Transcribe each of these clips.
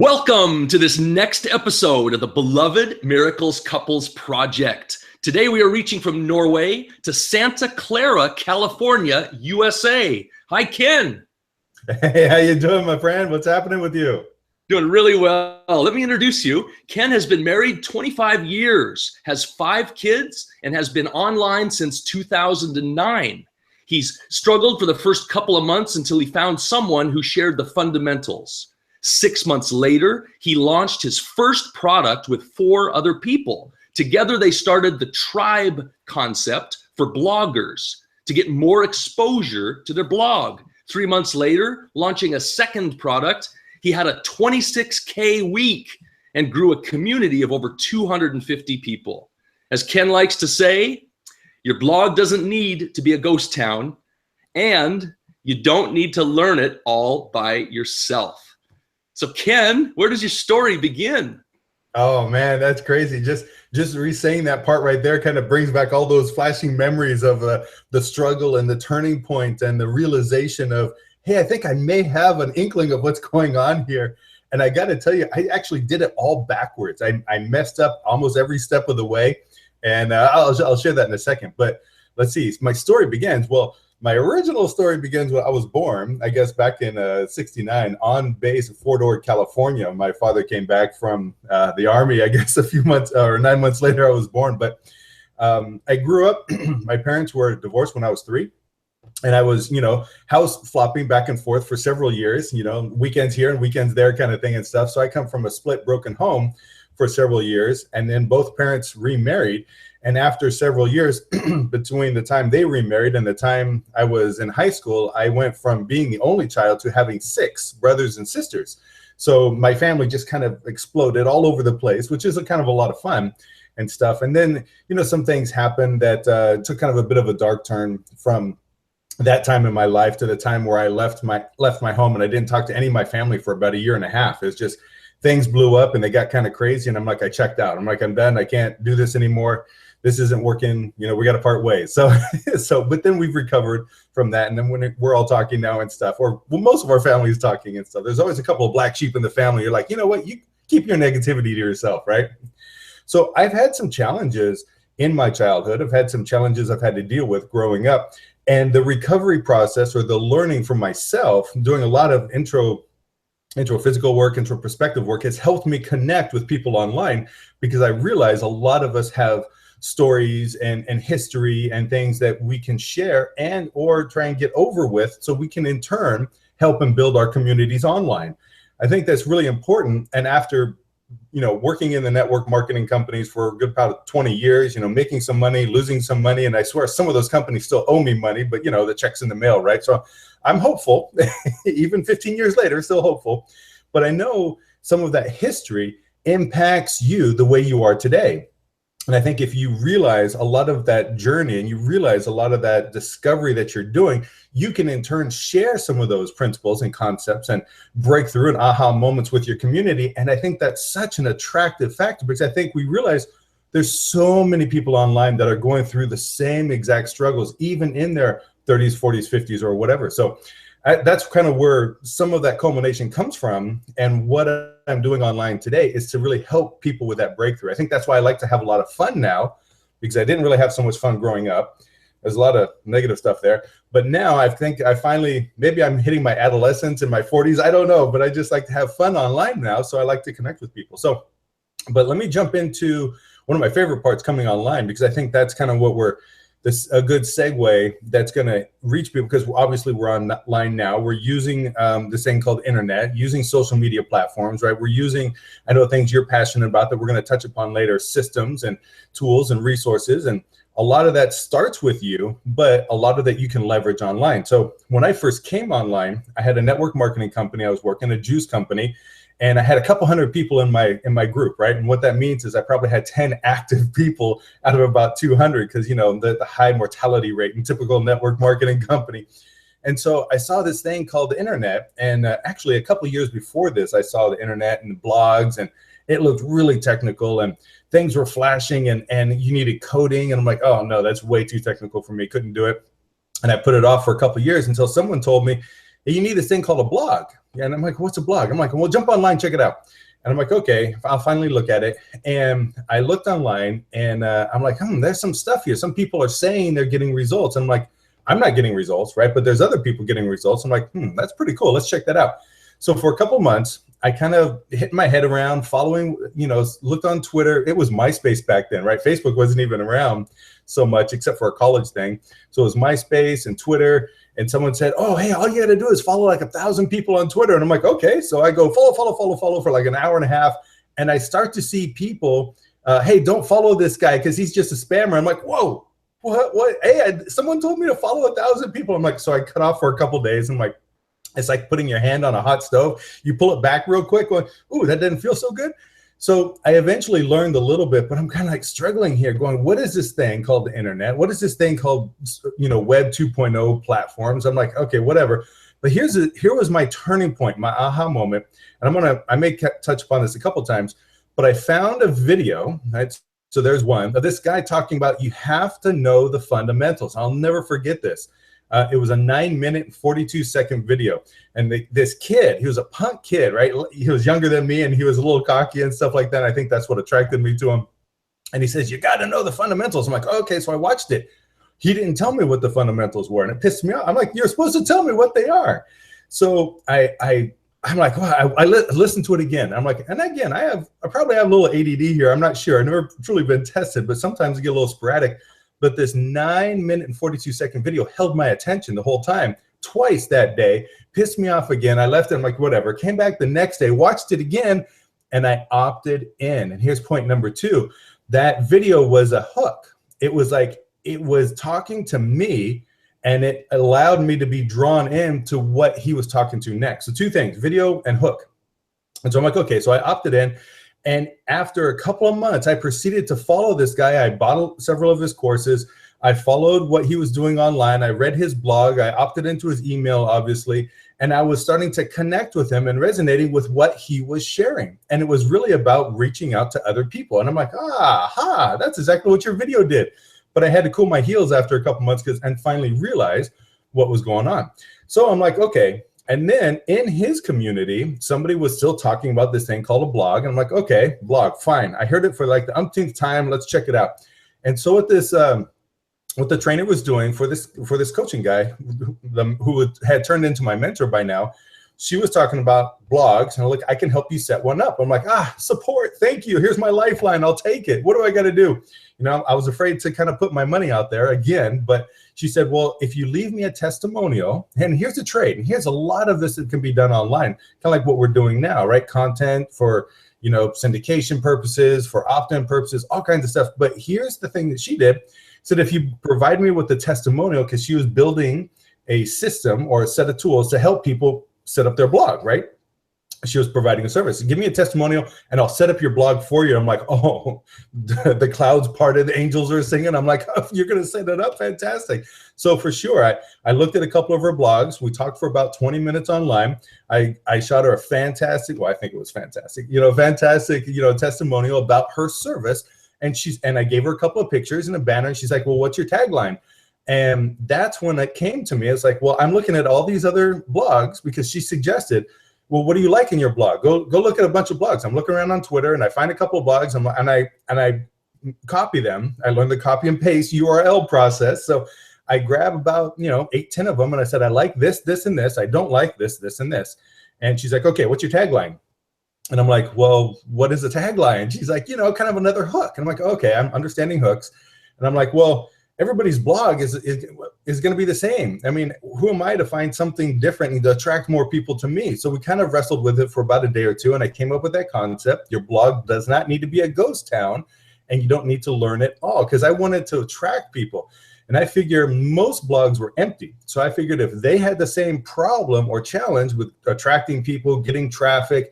Welcome to this next episode of the Beloved Miracles Couples Project. Today we are reaching from Norway to Santa Clara, California, USA. Hi, Ken. Hey, how you doing, my friend? What's happening with you? Doing really well. Let me introduce you. Ken has been married 25 years, has 5 kids, and has been online since 2009. He's struggled for the first couple of months until he found someone who shared the fundamentals. 6 months later, he launched his first product with 4 other people. Together, they started the tribe concept for bloggers to get more exposure to their blog. 3 months later, launching a second product, he had a 26K week and grew a community of over 250 people. As Ken likes to say, your blog doesn't need to be a ghost town, and you don't need to learn it all by yourself. So Ken, where does your story begin? Oh man, that's crazy. Just re-saying that part right there kind of brings back all those flashing memories of the struggle and the turning point and the realization of, hey, I think I may have an inkling of what's going on here. And I got to tell you, I actually did it all backwards. I messed up almost every step of the way. And I'll share that in a second. But let's see, my story begins, my original story begins when I was born, I guess back in '69 on base in Fort Ord, California. My father came back from the Army, I guess a few months or 9 months later I was born. But I grew up, my parents were divorced when I was 3. And I was, house flopping back and forth for several years, weekends here and weekends there kind of thing and stuff. So I come from a split, broken home for several years. And then both parents remarried. And after several years, between the time they remarried and the time I was in high school, I went from being the only child to having 6 brothers and sisters. So my family just kind of exploded all over the place, which is kind of a lot of fun and stuff. And then, some things happened that took kind of a bit of a dark turn from that time in my life to the time where I left my home, and I didn't talk to any of my family for about 1.5 years. It's just things blew up and they got kind of crazy, and I'm like, I checked out. I'm like, I'm done. I can't do this anymore. This isn't working. We got to part ways. But then we've recovered from that. And then when we're all talking now and stuff, or most of our family is talking and stuff, there's always a couple of black sheep in the family. You're like, you know what? You keep your negativity to yourself, right? So I've had some challenges in my childhood. I've had some challenges I've had to deal with growing up. And the recovery process, or the learning for myself, doing a lot of intro-physical work, introspective work, has helped me connect with people online, because I realize a lot of us have stories and history and things that we can share and or try and get over with, so we can in turn help and build our communities online. I think that's really important. And after working in the network marketing companies for a good about 20 years, making some money, losing some money, and I swear some of those companies still owe me money, but the check's in the mail, right? So I'm hopeful, even 15 years later, still hopeful. But I know some of that history impacts you the way you are today. And I think if you realize a lot of that journey and you realize a lot of that discovery that you're doing, you can in turn share some of those principles and concepts and breakthrough and aha moments with your community. And I think that's such an attractive factor, because I think we realize there's so many people online that are going through the same exact struggles, even in their 30s, 40s, 50s, or whatever. So that's kind of where some of that culmination comes from. And what I'm doing online today is to really help people with that breakthrough. I think that's why I like to have a lot of fun now, because I didn't really have so much fun growing up. There's a lot of negative stuff there. But now I think I finally, maybe I'm hitting my adolescence in my 40s. I don't know, but I just like to have fun online now. So I like to connect with people. But let me jump into one of my favorite parts, coming online, because I think that's kind of what a good segue that's going to reach people, because obviously we're online now. We're using this thing called internet, using social media platforms, right? We're using, I know, things you're passionate about that we're going to touch upon later, systems and tools and resources. And a lot of that starts with you, but a lot of that you can leverage online. So when I first came online, I had a network marketing company. I was working a juice company. And I had a couple hundred people in my group, right? And what that means is I probably had 10 active people out of about 200, because the high mortality rate in typical network marketing company. And so I saw this thing called the internet. And actually a couple of years before this, I saw the internet and the blogs, and it looked really technical and things were flashing and you needed coding. And I'm like, oh no, that's way too technical for me. Couldn't do it. And I put it off for a couple of years until someone told me, hey, you need this thing called a blog. And I'm like, what's a blog? I'm like, well, jump online, check it out. And I'm like, okay, I'll finally look at it. And I looked online, and I'm like, there's some stuff here. Some people are saying they're getting results. And I'm like, I'm not getting results, right? But there's other people getting results. I'm like, that's pretty cool. Let's check that out. So for a couple months, I kind of hit my head around following, looked on Twitter. It was MySpace back then, right? Facebook wasn't even around so much except for a college thing. So it was MySpace and Twitter. And someone said, oh, hey, all you got to do is follow like 1,000 people on Twitter. And I'm like, okay. So I go follow for like an hour and a half. And I start to see people, hey, don't follow this guy because he's just a spammer. I'm like, whoa, what? Hey, someone told me to follow 1,000 people. I'm like, so I cut off for a couple of days. I'm like, it's like putting your hand on a hot stove. You pull it back real quick, going, ooh, that didn't feel so good. So I eventually learned a little bit, but I'm kind of like struggling here going, what is this thing called the internet? What is this thing called, Web 2.0 platforms? I'm like, okay, whatever. But here was my turning point, my aha moment. And I may touch upon this a couple times, but I found a video, right? So there's one of this guy talking about, you have to know the fundamentals. I'll never forget this. It was a 9-minute and 42-second video. And this kid, he was a punk kid, right? He was younger than me, and he was a little cocky and stuff like that. I think that's what attracted me to him. And he says, you got to know the fundamentals. I'm like, okay, so I watched it. He didn't tell me what the fundamentals were, and it pissed me off. I'm like, you're supposed to tell me what they are. So I'm like, well, I listened to it again. I'm like, and again, I probably have a little ADD here. I'm not sure. I've never truly been tested, but sometimes I get a little sporadic. But this 9-minute and 42-second video held my attention the whole time, twice that day, pissed me off again. I left it. I'm like, whatever. Came back the next day, watched it again, and I opted in. And here's point number 2. That video was a hook. It was like, it was talking to me, and it allowed me to be drawn into what he was talking to next. So 2 things, video and hook. And so I'm like, okay, so I opted in. And after a couple of months, I proceeded to follow this guy. I bought several of his courses. I followed what he was doing online. I read his blog. I opted into his email, obviously. And I was starting to connect with him and resonating with what he was sharing. And it was really about reaching out to other people. And I'm like, that's exactly what your video did. But I had to cool my heels after a couple months and finally realize what was going on. So I'm like, okay. And then in his community, somebody was still talking about this thing called a blog. And I'm like, okay, blog, fine. I heard it for like the umpteenth time. Let's check it out. And so what the trainer was doing for this coaching guy, who had turned into my mentor by now, she was talking about blogs. And look, I can help you set one up. I'm like, support. Thank you. Here's my lifeline. I'll take it. What do I got to do? I was afraid to kind of put my money out there again, but she said, well, if you leave me a testimonial, and here's the trade, and here's a lot of this that can be done online, kind of like what we're doing now, right? Content for, syndication purposes, for opt-in purposes, all kinds of stuff. But here's the thing that she did, said, if you provide me with the testimonial, because she was building a system or a set of tools to help people set up their blog, right? She was providing a service. Give me a testimonial and I'll set up your blog for you. I'm like, oh, the clouds parted, the angels are singing. I'm like, oh, you're going to set it up? Fantastic. So for sure, I looked at a couple of her blogs. We talked for about 20 minutes online. I shot her a fantastic, well, I think it was fantastic, fantastic, testimonial about her service. And I gave her a couple of pictures and a banner. And she's like, well, what's your tagline? And that's when it came to me. It's like, well, I'm looking at all these other blogs because she suggested, well, what do you like in your blog? Go look at a bunch of blogs. I'm looking around on Twitter and I find a couple of blogs and I copy them. I learned the copy and paste URL process. So I grab about, 8-10 of them. And I said, I like this, this, and this. I don't like this, this, and this. And she's like, okay, what's your tagline? And I'm like, well, what is a tagline? She's like, kind of another hook. And I'm like, okay, I'm understanding hooks. And I'm like, well, everybody's blog is going to be the same. I mean, who am I to find something different and to attract more people to me? So we kind of wrestled with it for about a day or two, and I came up with that concept. Your blog does not need to be a ghost town, and you don't need to learn it all, because I wanted to attract people. And I figure most blogs were empty. So I figured if they had the same problem or challenge with attracting people, getting traffic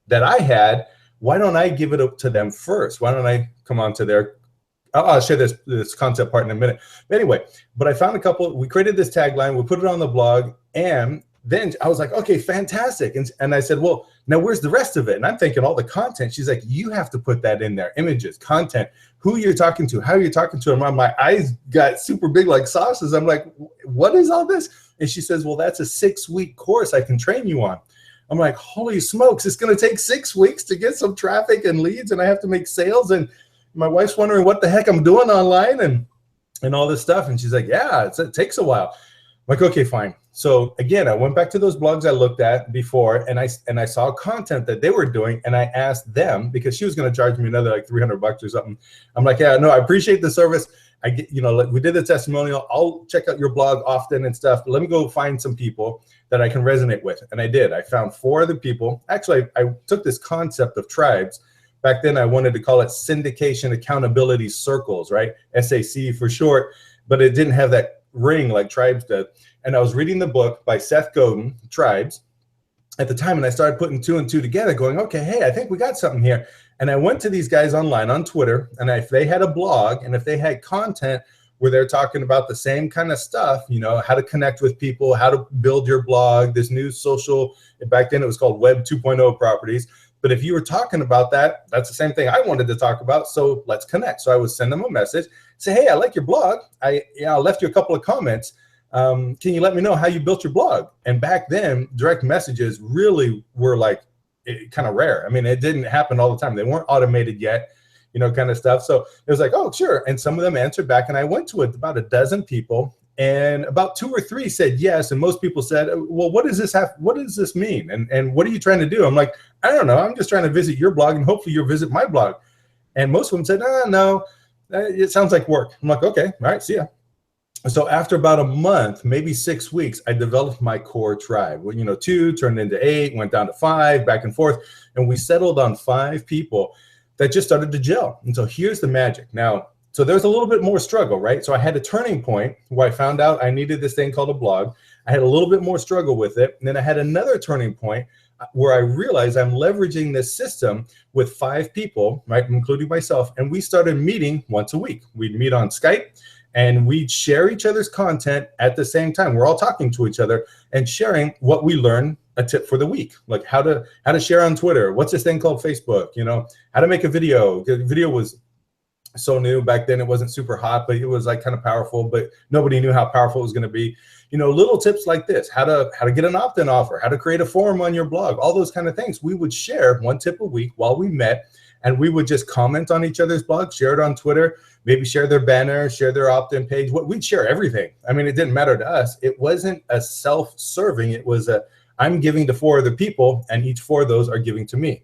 that I had, why don't I give it up to them first? Why don't I come on to their I'll share this concept part in a minute. But anyway, I found a couple. We created this tagline. We put it on the blog. And then I was like, okay, fantastic. And I said, well, now where's the rest of it? And I'm thinking all the content. She's like, you have to put that in there. Images, content, who you're talking to, how you're talking to them. My eyes got super big like saucers. I'm like, what is all this? And she says, well, that's a 6-week course I can train you on. I'm like, holy smokes, it's going to take 6 weeks to get some traffic and leads, and I have to make sales. And my wife's wondering what the heck I'm doing online and all this stuff. And she's like, yeah, it takes a while. I'm like, okay, fine. So again, I went back to those blogs I looked at before, and I saw content that they were doing, and I asked them, because she was going to charge me another like $300 or something. I'm like, yeah, no, I appreciate the service. I get, you know, like we did the testimonial. I'll check out your blog often and stuff, but let me go find some people that I can resonate with. And I did. I found 4 other people. Actually, I took this concept of tribes. Back then, I wanted to call it syndication accountability circles, right? SAC for short, but it didn't have that ring like tribes did. And I was reading the book by Seth Godin, Tribes, at the time, and I started putting 2 and 2 together, going, okay, hey, I think we got something here. And I went to these guys online on Twitter, and if they had a blog, and if they had content where they're talking about the same kind of stuff, you know, how to connect with people, how to build your blog, this new social, back then it was called Web 2.0 properties. But if you were talking about that, that's the same thing I wanted to talk about. So let's connect. So I would send them a message, say, hey, I like your blog. I left you a couple of comments. Can you let me know how you built your blog? And back then, direct messages really were like kind of rare. I mean, it didn't happen all the time. They weren't automated yet, you know, kind of stuff. So it was like, oh, sure. And some of them answered back, and I went to about a dozen people, and about 2 or 3 said yes. And most people said, well, what does this have? What does this mean? And what are you trying to do? I'm like, I don't know. I'm just trying to visit your blog, and hopefully you'll visit my blog. And most of them said, no, it sounds like work. I'm like, okay, all right, see ya. So after about a month, maybe 6 weeks, I developed my core tribe. Well, you know, 2 turned into 8, went down to 5, back and forth. And we settled on 5 people that just started to gel. And so here's the magic. Now, so there's a little bit more struggle, right? So I had a turning point where I found out I needed this thing called a blog. I had a little bit more struggle with it. And then I had another turning point where I realized I'm leveraging this system with 5 people, right, including myself. And we started meeting once a week. We'd meet on Skype, and we'd share each other's content at the same time. We're all talking to each other and sharing what we learned, a tip for the week, like how to share on Twitter. What's this thing called Facebook? You know, how to make a video. The video was so new back then. It wasn't super hot, but it was like kind of powerful, but nobody knew how powerful it was going to be. You know, little tips like this, how to get an opt-in offer, how to create a forum on your blog, all those kind of things. We would share 1 tip a week while we met, and we would just comment on each other's blogs, share it on Twitter, maybe share their banner, share their opt-in page. We'd share everything. I mean, it didn't matter to us. It wasn't a self-serving. It was I'm giving to 4 other people, and each 4 of those are giving to me.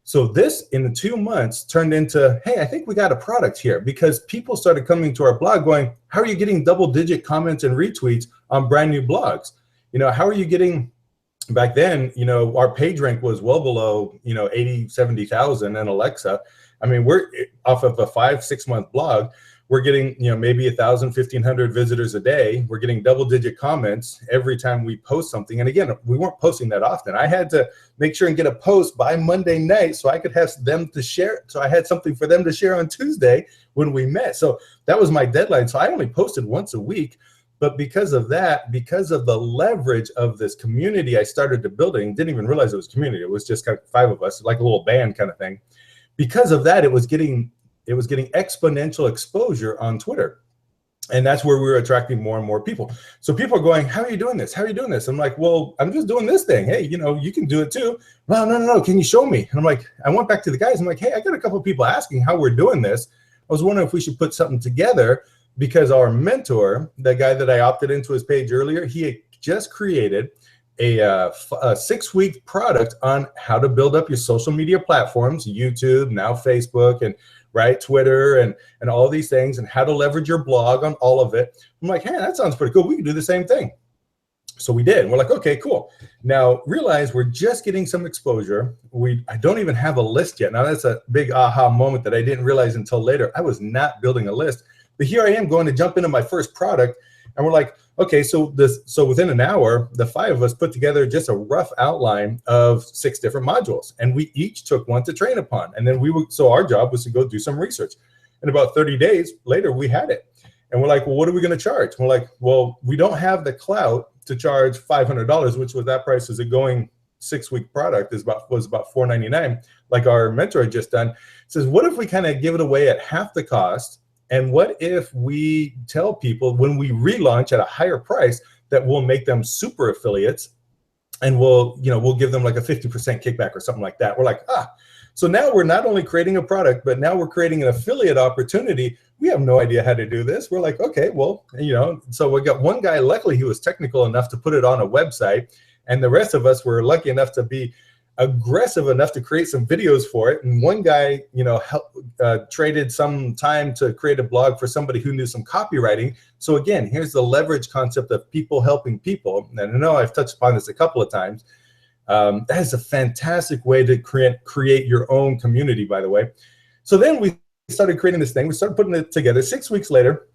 So this, in 2 months, turned into, hey, I think we got a product here, because people started coming to our blog going, how are you getting double-digit comments and retweets on brand new blogs? You know, how are you getting, back then, you know, our page rank was well below, you know, 80, 70,000 in Alexa. I mean, we're off of a 5-6 month blog. We're getting, you know, maybe 1,000, 1,500 visitors a day. We're getting double-digit comments every time we post something. And again, we weren't posting that often. I had to make sure and get a post by Monday night so I could have them to share. So I had something for them to share on Tuesday when we met. So that was my deadline. So I only posted once a week. But because of that, because of the leverage of this community I started to building, didn't even realize it was community. It was just kind of 5 of us, like a little band kind of thing. Because of that, it was getting exponential exposure on Twitter. And that's where we were attracting more and more people. So people are going, how are you doing this? How are you doing this? I'm like, well, I'm just doing this thing. Hey, you know, you can do it too. No. Can you show me? And I'm like, I went back to the guys. I'm like, hey, I got a couple of people asking how we're doing this. I was wondering if we should put something together, because our mentor, the guy that I opted into his page earlier, he had just created a 6-week product on how to build up your social media platforms, YouTube, now Facebook, and right, Twitter, and all these things, and how to leverage your blog on all of it. I'm like, hey, that sounds pretty cool. We can do the same thing. So we did. We're like, okay, cool. Now realize we're just getting some exposure. I don't even have a list yet. Now that's a big aha moment that I didn't realize until later. I was not building a list, but here I am going to jump into my first product, and we're like, okay, so within an hour, the 5 of us put together just a rough outline of 6 different modules, and we each took one to train upon. And then so our job was to go do some research. And about 30 days later, we had it. And we're like, well, what are we going to charge? We're like, well, we don't have the clout to charge $500, which was that price as a going 6-week product was about $499, like our mentor had just done. Says, what if we kind of give it away at half the cost? And what if we tell people when we relaunch at a higher price that we'll make them super affiliates, and we'll give them like a 50% kickback or something like that. We're like, so now we're not only creating a product, but now we're creating an affiliate opportunity. We have no idea how to do this. We're like, okay, well, so we got one guy, luckily he was technical enough to put it on a website, and the rest of us were lucky enough to be aggressive enough to create some videos for it. And one guy, traded some time to create a blog for somebody who knew some copywriting. So again, here's the leverage concept of people helping people. And I know I've touched upon this a couple of times. That is a fantastic way to create your own community, by the way. So then we started creating this thing. We started putting it together 6 weeks later.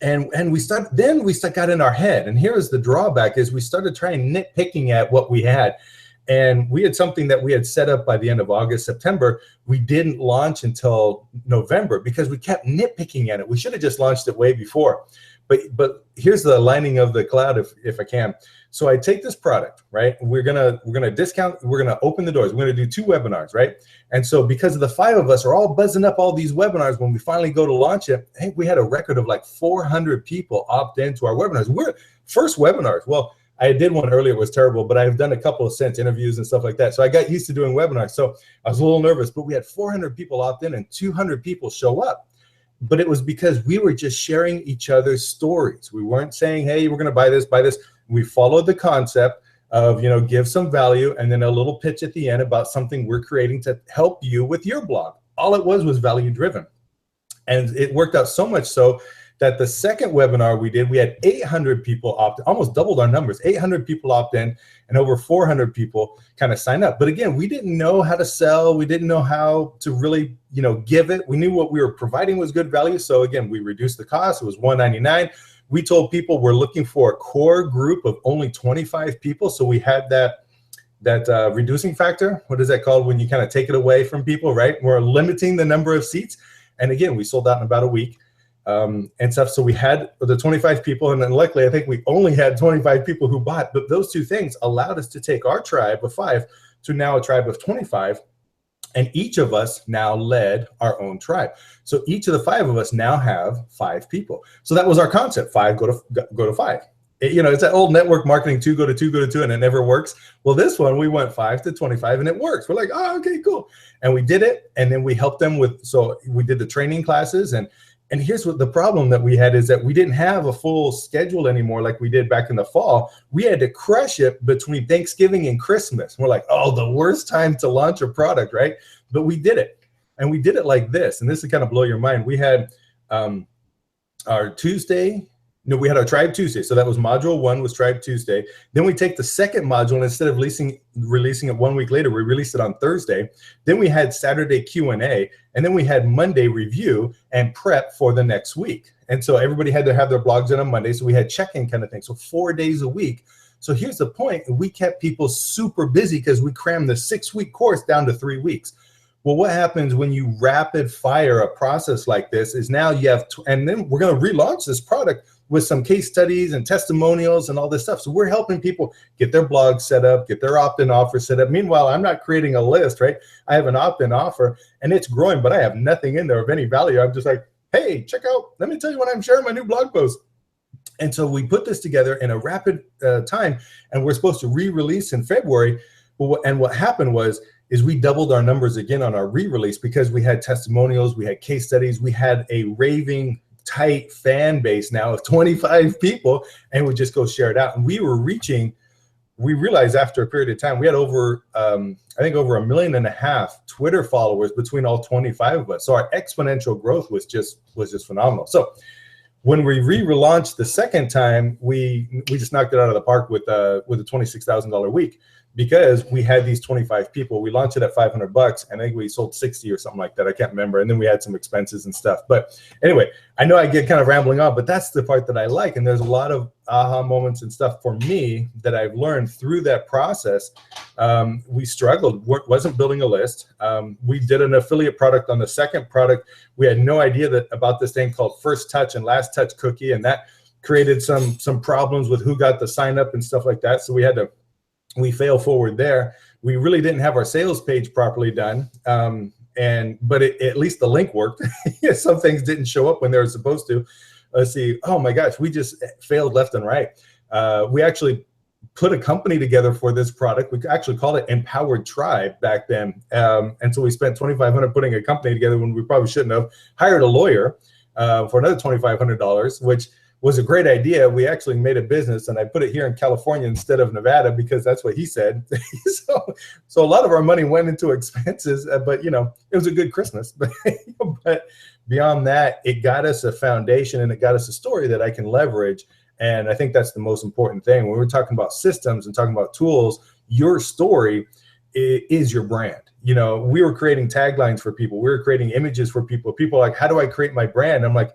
And we got in our head. And here is the drawback, is we started trying nitpicking at what we had. And we had something that we had set up by the end of August, September. We didn't launch until November because we kept nitpicking at it. We should have just launched it way before. But here's the lining of the cloud, if I can. So I take this product, right? We're gonna discount. We're gonna open the doors. We're gonna do 2 webinars, right? And so because of the 5 of us are all buzzing up all these webinars, when we finally go to launch it, hey, we had a record of like 400 people opt into our webinars. We're first webinars. Well, I did one earlier, it was terrible, but I've done a couple of since, interviews and stuff like that. So I got used to doing webinars. So I was a little nervous, but we had 400 people opt in and 200 people show up. But it was because we were just sharing each other's stories. We weren't saying, hey, we're gonna buy this, buy this. We followed the concept of, give some value and then a little pitch at the end about something we're creating to help you with your blog. All it was value driven. And it worked out so much so that the second webinar we did, we had 800 people opt in, almost doubled our numbers. 800 people opt in and over 400 people kind of sign up. But again, we didn't know how to sell. We didn't know how to really, give it. We knew what we were providing was good value. So again, we reduced the cost. It was $199. We told people we're looking for a core group of only 25 people. So we had that reducing factor. What is that called when you kind of take it away from people, right? We're limiting the number of seats. And again, we sold out in about a week. And stuff. So we had the 25 people, and then luckily I think we only had 25 people who bought, but those 2 things allowed us to take our tribe of 5 to now a tribe of 25, and each of us now led our own tribe. So each of the 5 of us now have 5 people. So that was our concept: 5 go to 5. It's that old network marketing, 2 go to 2 go to 2, and it never works. Well, this one we went 5 to 25, and it works. We're like, oh, okay, cool. And we did it, and then we helped them with. So we did the training classes, and here's what the problem that we had is that we didn't have a full schedule anymore like we did back in the fall. We had to crush it between Thanksgiving and Christmas. We're like, oh, the worst time to launch a product, right? But we did it. And we did it like this. And this will kind of blow your mind. We had our Tuesday. No, we had our Tribe Tuesday. So that was module 1 was Tribe Tuesday. Then we take the second module, and instead of releasing it 1 week later, we released it on Thursday. Then we had Saturday Q&A, and then we had Monday review and prep for the next week. And so everybody had to have their blogs in on Monday. So we had check-in kind of thing. So 4 days a week. So here's the point. We kept people super busy because we crammed the 6-week course down to 3 weeks. Well, what happens when you rapid fire a process like this is now you have, and then we're going to relaunch this product with some case studies and testimonials and all this stuff. So we're helping people get their blog set up, get their opt-in offer set up. Meanwhile, I'm not creating a list, right? I have an opt-in offer and it's growing, but I have nothing in there of any value. I'm just like, hey, check out, let me tell you when I'm sharing my new blog post. And so we put this together in a rapid time, and we're supposed to re-release in February. And what happened is we doubled our numbers again on our re-release because we had testimonials, we had case studies, we had a raving tight fan base now of 25 people, and we just go share it out. And we realized after a period of time, we had over, I think over 1.5 million Twitter followers between all 25 of us. So our exponential growth was just phenomenal. So when we relaunched the second time, we just knocked it out of the park with a $26,000 a week, because we had these 25 people. We launched it at $500. I think we sold 60 or something like that. I can't remember. And then we had some expenses and stuff. But anyway, I know I get kind of rambling on, but that's the part that I like. And there's a lot of aha moments and stuff for me that I've learned through that process. We struggled, wasn't building a list. We did an affiliate product on the second product. We had no idea about this thing called First Touch and Last Touch Cookie. And that created some problems with who got the sign up and stuff like that. So we fail forward there. We really didn't have our sales page properly done. But at least the link worked. Some things didn't show up when they were supposed to. Let's see. Oh my gosh, we just failed left and right. We actually put a company together for this product. We actually called it Empowered Tribe back then. And so we spent $2,500 putting a company together when we probably shouldn't have. Hired a lawyer for another $2,500, which was a great idea. We actually made a business, and I put it here in California instead of Nevada because that's what he said. So a lot of our money went into expenses, but it was a good Christmas. But beyond that, it got us a foundation and it got us a story that I can leverage. And I think that's the most important thing. When we're talking about systems and talking about tools, your story is your brand. We were creating taglines for people. We were creating images for people. People are like, how do I create my brand? I'm like,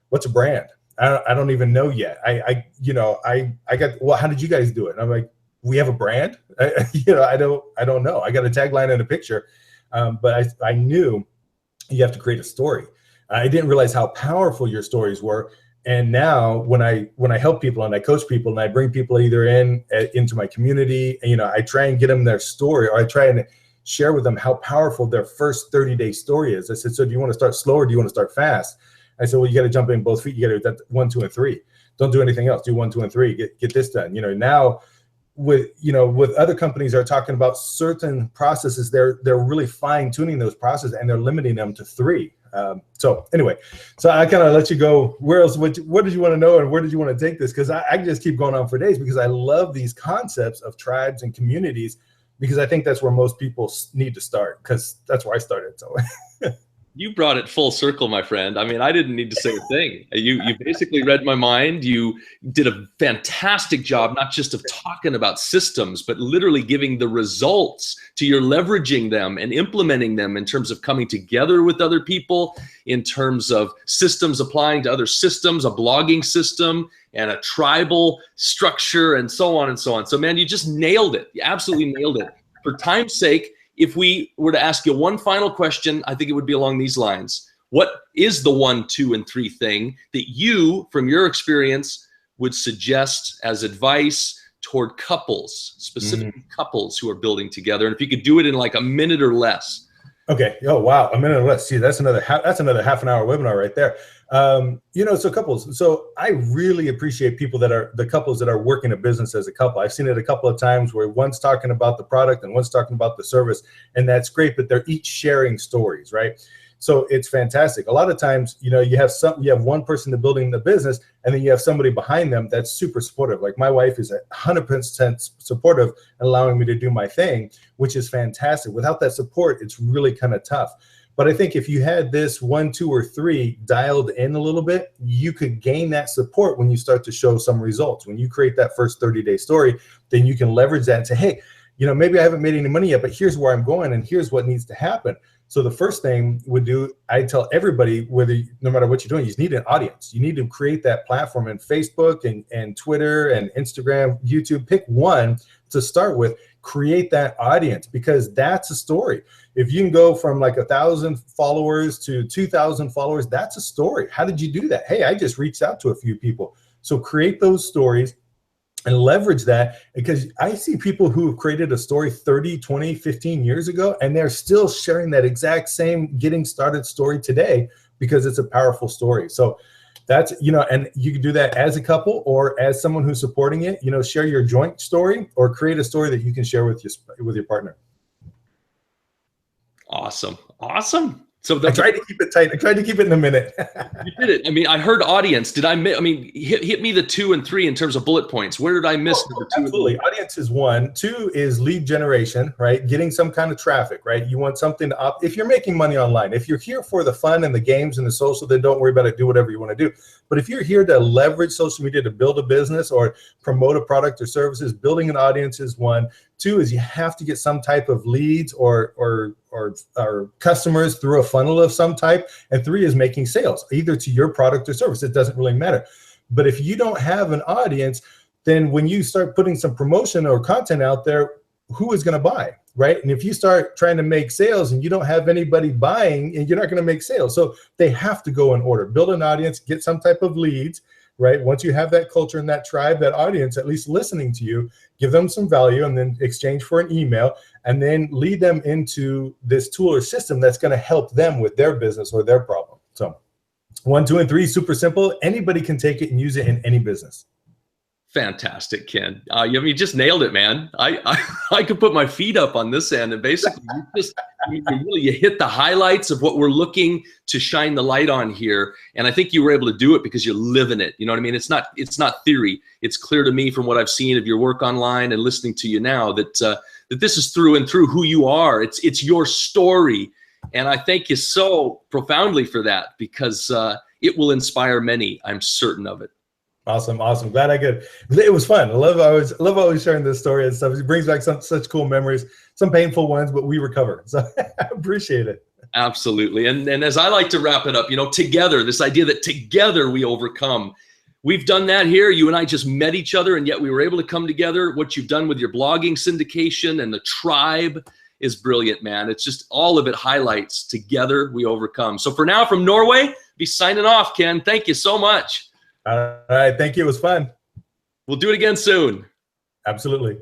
what's a brand? I don't even know yet. I got, well, how did you guys do it? And I'm like, we have a brand? I don't know. I got a tagline and a picture. But I knew you have to create a story. I didn't realize how powerful your stories were. And now when I help people and I coach people and I bring people either into my community, I try and get them their story, or I try and share with them how powerful their first 30-day story is. I said, so do you want to start slow or do you want to start fast? I said, well, you got to jump in both feet. You got to do 1, 2, and 3. Don't do anything else. Do 1, 2, and 3. Get this done. Now with other companies are talking about certain processes, they're really fine tuning those processes and they're limiting them to 3. So anyway, so I kind of let you go. Where else? What did you want to know, and where did you want to take this? Because I can just keep going on for days because I love these concepts of tribes and communities, because I think that's where most people need to start, because that's where I started. So. You brought it full circle, my friend. I mean, I didn't need to say a thing. You basically read my mind. You did a fantastic job, not just of talking about systems, but literally giving the results to your leveraging them and implementing them in terms of coming together with other people, in terms of systems applying to other systems, a blogging system and a tribal structure, and so on and so on. So man, you just nailed it. You absolutely nailed it. For time's sake, if we were to ask you one final question, I think it would be along these lines. What is the 1, 2, and 3 thing that you, from your experience, would suggest as advice toward couples, specifically couples who are building together? And if you could do it in like a minute or less. Okay. Oh, wow. A minute or less. See, that's another half an hour webinar right there. So couples. So I really appreciate the couples that are working a business as a couple. I've seen it a couple of times where one's talking about the product and one's talking about the service, and that's great, but they're each sharing stories, right? So it's fantastic. A lot of times, you have one person building the business, and then you have somebody behind them that's super supportive. Like my wife is 100% supportive and allowing me to do my thing, which is fantastic. Without that support, it's really kind of tough. But I think if you had this 1, 2, or 3 dialed in a little bit, you could gain that support when you start to show some results. When you create that first 30-day story, then you can leverage that and say, hey, maybe I haven't made any money yet, but here's where I'm going and here's what needs to happen. So the first thing I tell everybody, no matter what you're doing, you just need an audience. You need to create that platform in Facebook and Twitter and Instagram, YouTube. Pick one to start with. Create that audience, because that's a story. If you can go from like 1,000 followers to 2,000 followers, that's a story. How did you do that? Hey, I just reached out to a few people. So create those stories and leverage that, because I see people who have created a story 30, 20, 15 years ago, and they're still sharing that exact same getting started story today because it's a powerful story. So that's, and you can do that as a couple or as someone who's supporting it, share your joint story or create a story that you can share with your partner. Awesome. Awesome. So I tried to keep it tight. I tried to keep it in a minute. You did it. I mean, I heard audience. Did I miss? I mean, hit me the 2 and 3 in terms of bullet points. Where did I miss number 2? Absolutely. Audience is 1. 2 is lead generation, right? Getting some kind of traffic, right? You want something to if you're making money online, if you're here for the fun and the games and the social, then don't worry about it. Do whatever you want to do. But if you're here to leverage social media to build a business or promote a product or services, building an audience is 1. 2 is you have to get some type of leads or customers through a funnel of some type. And 3 is making sales, either to your product or service. It doesn't really matter. But if you don't have an audience, then when you start putting some promotion or content out there, who is going to buy, right? And if you start trying to make sales and you don't have anybody buying, and you're not going to make sales. So they have to go in order. Build an audience, get some type of leads, right? Once you have that culture and that tribe, that audience, at least listening to you, give them some value and then exchange for an email, and then lead them into this tool or system that's going to help them with their business or their problem. So 1, 2, and 3, super simple. Anybody can take it and use it in any business. Fantastic, Ken. You just nailed it, man. I could put my feet up on this end, and basically you hit the highlights of what we're looking to shine the light on here. And I think you were able to do it because you live in it. You know what I mean? It's not theory. It's clear to me from what I've seen of your work online and listening to you now that that this is through and through who you are. It's your story, and I thank you so profoundly for that, because it will inspire many. I'm certain of it. Awesome. Glad I could. It was fun. I love always sharing this story and stuff. It brings back such cool memories, some painful ones, but we recover. So I appreciate it. Absolutely. And as I like to wrap it up, together, this idea that together we overcome. We've done that here. You and I just met each other, and yet we were able to come together. What you've done with your blogging syndication and the tribe is brilliant, man. It's just all of it highlights together we overcome. So for now, from Norway, be signing off, Ken. Thank you so much. All right. Thank you. It was fun. We'll do it again soon. Absolutely.